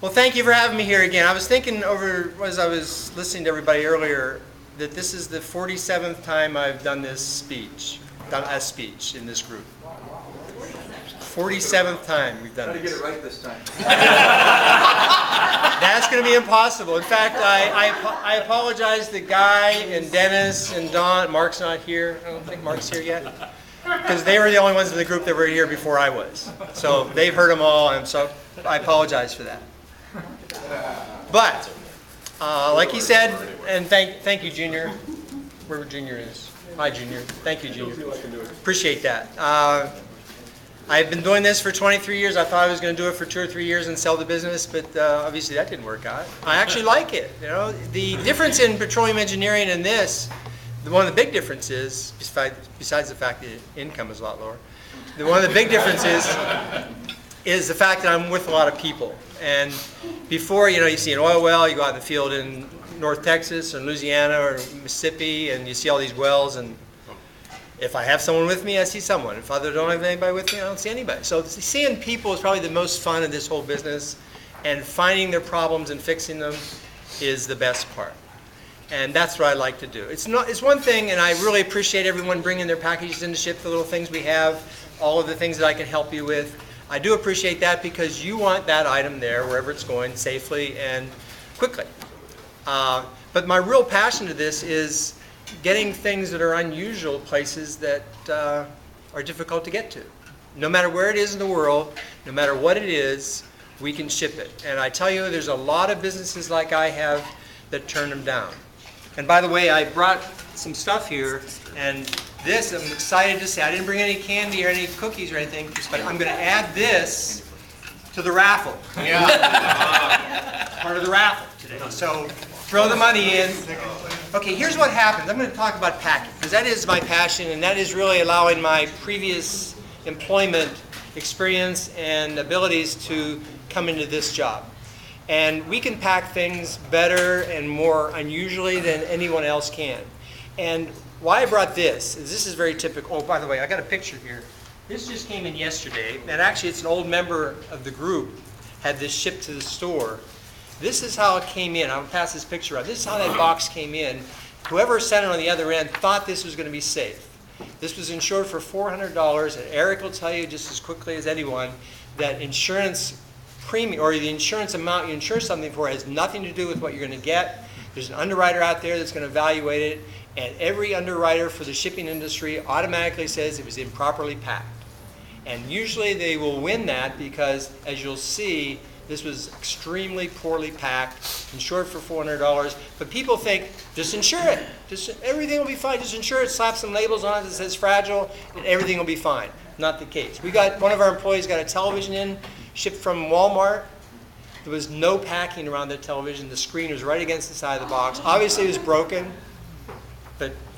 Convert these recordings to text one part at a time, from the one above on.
Well, thank you for having me here again. I was thinking over, as I was listening to everybody earlier, that this is the 47th time I've done this speech, in this group. 47th time we've done this. Try to get it right this time. That's going to be impossible. In fact, I apologize to Guy and Dennis and Don. Mark's not here. I don't think Mark's here yet. Because they were the only ones in the group that were here before I was. So they've heard them all, and so I apologize for that. But, like he said, and thank you, Junior. Wherever Junior is. Hi, Junior. Thank you, Junior. Appreciate that. I've been doing this for 23 years. I thought I was going to do it for 2 or 3 years and sell the business, but obviously that didn't work out. I actually like it. You know, the difference in petroleum engineering and this, one of the big differences, besides the fact that income is a lot lower, one of the big differences is the fact that I'm with a lot of people. And before, you see an oil well, you go out in the field in North Texas or Louisiana or Mississippi, and you see all these wells, and if I have someone with me, I see someone. If I don't have anybody with me, I don't see anybody. So seeing people is probably the most fun in this whole business, and finding their problems and fixing them is the best part. And that's what I like to do. It's one thing, and I really appreciate everyone bringing their packages in to ship the little things we have, all of the things that I can help you with. I do appreciate that because you want that item there wherever it's going safely and quickly. But my real passion to this is getting things that are unusual places that are difficult to get to. No matter where it is in the world, no matter what it is, we can ship it. And I tell you, there's a lot of businesses like I have that turn them down. And by the way, I brought some stuff here, and this, I'm excited to say, I didn't bring any candy or any cookies or anything, but I'm going to add this to the raffle. Yeah. Part of the raffle today. So throw the money in. Okay, here's what happens. I'm going to talk about packing, because that is my passion, and that is really allowing my previous employment experience and abilities to come into this job. And we can pack things better and more unusually than anyone else can. And why I brought this is very typical. Oh, by the way, I got a picture here. This just came in yesterday, and actually it's an old member of the group had this shipped to the store. This is how it came in. I'll pass this picture out. This is how that box came in. Whoever sent it on the other end thought this was going to be safe. This was insured for $400, and Eric will tell you just as quickly as anyone that insurance premium, or the insurance amount you insure something for, has nothing to do with what you're going to get. There's an underwriter out there that's going to evaluate it, and every underwriter for the shipping industry automatically says it was improperly packed. And usually they will win that because, as you'll see, this was extremely poorly packed, insured for $400. But people think, just insure it. Everything will be fine. Just insure it, slap some labels on it that says fragile, and everything will be fine. Not the case. One of our employees got a television in, shipped from Walmart. There was no packing around the television. The screen was right against the side of the box. Obviously it was broken,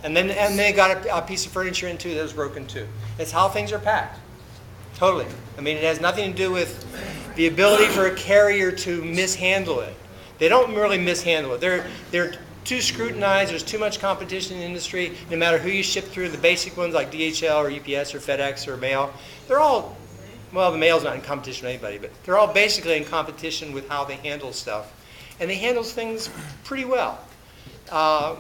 and they got a piece of furniture in too that was broken too. It's how things are packed. Totally. I mean, it has nothing to do with the ability for a carrier to mishandle it. They don't really mishandle it. They're too scrutinized. There's too much competition in the industry. No matter who you ship through, the basic ones like DHL or UPS or FedEx or mail, they're all, well, the mail's not in competition with anybody, but they're all basically in competition with how they handle stuff. And they handle things pretty well.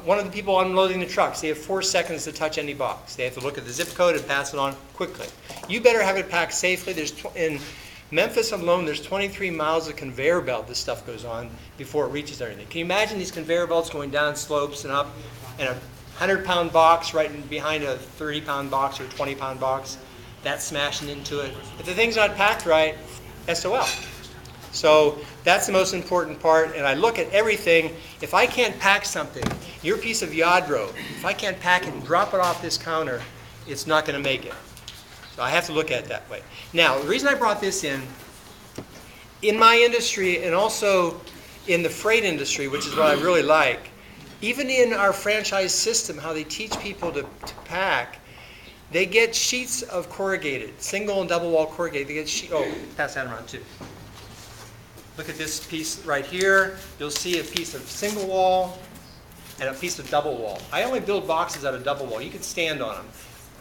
One of the people unloading the trucks, they have 4 seconds to touch any box. They have to look at the zip code and pass it on quickly. You better have it packed safely. In Memphis alone, there's 23 miles of conveyor belt this stuff goes on before it reaches everything. Can you imagine these conveyor belts going down slopes and up, and a 100-pound box right behind a 30-pound box or 20-pound box? That's smashing into it. If the thing's not packed right, SOL. So that's the most important part, and I look at everything. If I can't pack something, your piece of yard rope, if I can't pack it and drop it off this counter, it's not going to make it. So I have to look at it that way. Now, the reason I brought this in my industry and also in the freight industry, which is what I really like, even in our franchise system, how they teach people to pack, they get sheets of corrugated, single and double wall corrugated. They get pass that around too. Look at this piece right here. You'll see a piece of single wall and a piece of double wall. I only build boxes out of double wall. You can stand on them.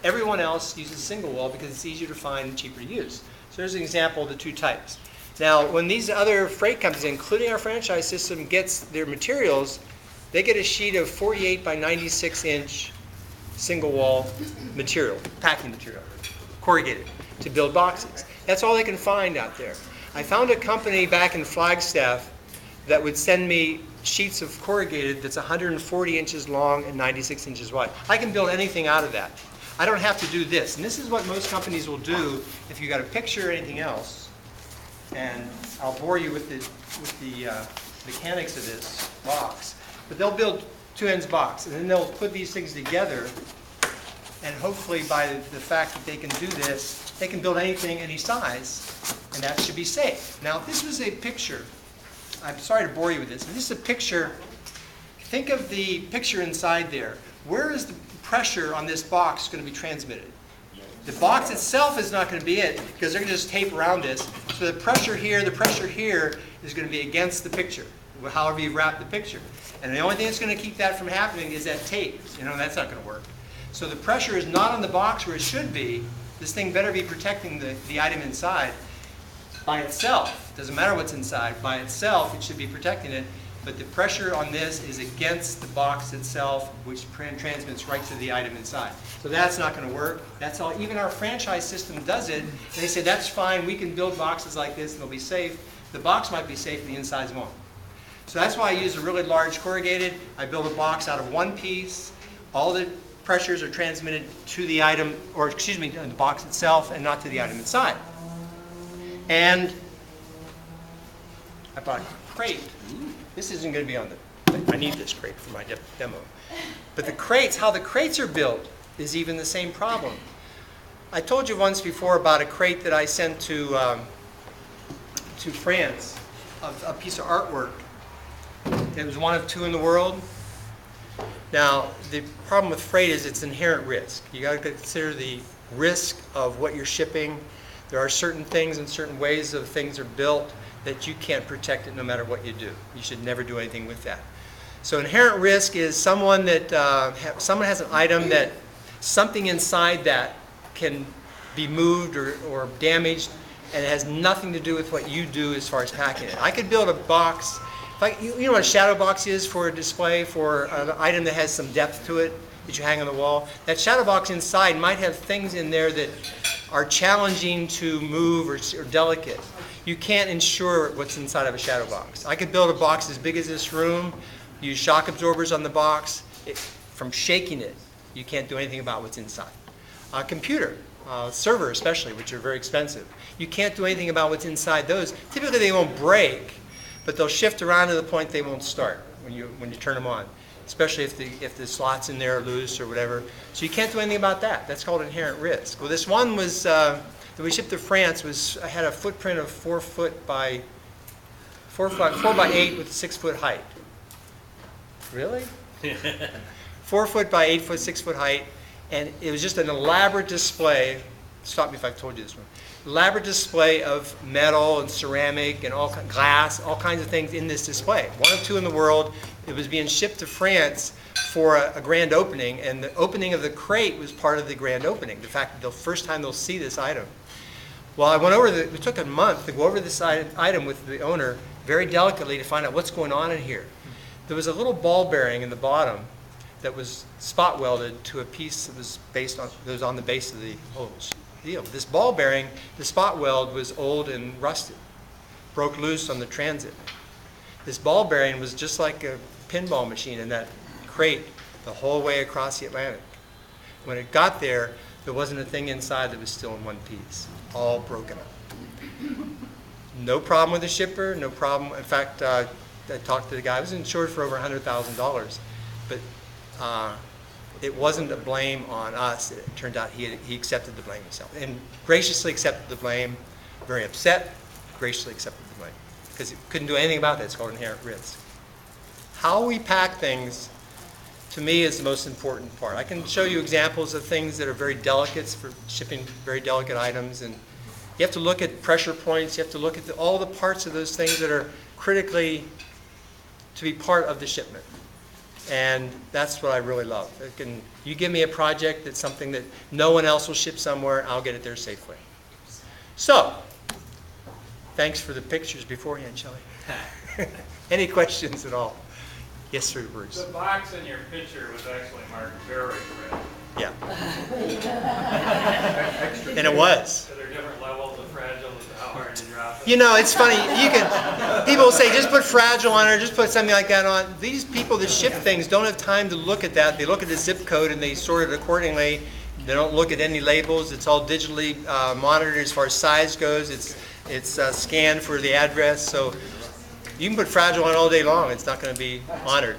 Everyone else uses single wall because it's easier to find and cheaper to use. So there's an example of the two types. Now, when these other freight companies, including our franchise system, gets their materials, they get a sheet of 48 by 96 inch single wall material, packing material, corrugated, to build boxes. That's all they can find out there. I found a company back in Flagstaff that would send me sheets of corrugated that's 140 inches long and 96 inches wide. I can build anything out of that. I don't have to do this. And this is what most companies will do if you've got a picture or anything else. And I'll bore you with the mechanics of this box. But they'll build two ends box, and then they'll put these things together. And hopefully by the fact that they can do this, they can build anything, any size, and that should be safe. Now, if this was a picture, I'm sorry to bore you with this, but this is a picture. Think of the picture inside there. Where is the pressure on this box going to be transmitted? The box itself is not going to be it, because they're going to just tape around this. So the pressure here is going to be against the picture, however you wrap the picture. And the only thing that's going to keep that from happening is that tape. That's not going to work. So the pressure is not on the box where it should be. This thing better be protecting the item inside by itself. Doesn't matter what's inside. By itself, it should be protecting it. But the pressure on this is against the box itself, which transmits right to the item inside. So that's not going to work. That's all. Even our franchise system does it. They say, that's fine. We can build boxes like this, and they'll be safe. The box might be safe, the insides won't. So that's why I use a really large corrugated. I build a box out of one piece. All the pressures are transmitted to the item, or excuse me, to the box itself, and not to the item inside. And I bought a crate. This isn't going to be on I need this crate for my demo. But the crates, how the crates are built is even the same problem. I told you once before about a crate that I sent to France, a piece of artwork. It was one of two in the world. Now, the problem with freight is it's inherent risk. You got to consider the risk of what you're shipping. There are certain things and certain ways of things are built that you can't protect it no matter what you do. You should never do anything with that. So inherent risk is someone has an item that something inside that can be moved or damaged, and it has nothing to do with what you do as far as packing it. I could build a box. You know what a shadow box is for a display for an item that has some depth to it that you hang on the wall? That shadow box inside might have things in there that are challenging to move or delicate. You can't ensure what's inside of a shadow box. I could build a box as big as this room, use shock absorbers on the box. From shaking it, you can't do anything about what's inside. A computer, server especially, which are very expensive. You can't do anything about what's inside those. Typically they won't break, but they'll shift around to the point they won't start when you turn them on, especially if the slots in there are loose or whatever. So you can't do anything about that. That's called inherent risk. Well, this one was that we shipped to France had a footprint of 4 by 8 with a 6 foot height. Really? 4 foot by 8 foot, 6 foot height, and it was just an elaborate display. Stop me if I've told you this one. Elaborate display of metal and ceramic and glass, all kinds of things in this display. One of two in the world. It was being shipped to France for a grand opening, and the opening of the crate was part of the grand opening. The fact that the first time they'll see this item. Well, I went over it took a month to go over this item with the owner very delicately to find out what's going on in here. There was a little ball bearing in the bottom that was spot welded to a piece that was on the base of the whole deal. This ball bearing, the spot weld was old and rusted, broke loose on the transit. This ball bearing was just like a pinball machine in that crate the whole way across the Atlantic. When it got there, there wasn't a thing inside that was still in one piece, all broken up. No problem with the shipper, no problem. In fact, I talked to the guy. I was insured for over $100,000, but it wasn't a blame on us. It turned out he accepted the blame himself and graciously accepted the blame. Very upset, graciously accepted the blame because he couldn't do anything about that. It's called inherent risk. How we pack things, to me, is the most important part. I can show you examples of things that are very delicate for shipping very delicate items, and you have to look at pressure points. You have to look at all the parts of those things that are critically to be part of the shipment. And that's what I really love. You give me a project that's something that no one else will ship somewhere, I'll get it there safely. So, thanks for the pictures beforehand, Shelley. Any questions at all? Yes, sir, Bruce. The box in your picture was actually marked very red. Yeah. And it was. So there are different levels of fragile as to how hard to drop it. You know, it's funny. People say just put fragile on it, or just put something like that on. These people that ship things don't have time to look at that. They look at the zip code and they sort it accordingly. They don't look at any labels. It's all digitally monitored as far as size goes. It's scanned for the address. So you can put fragile on all day long. It's not going to be honored.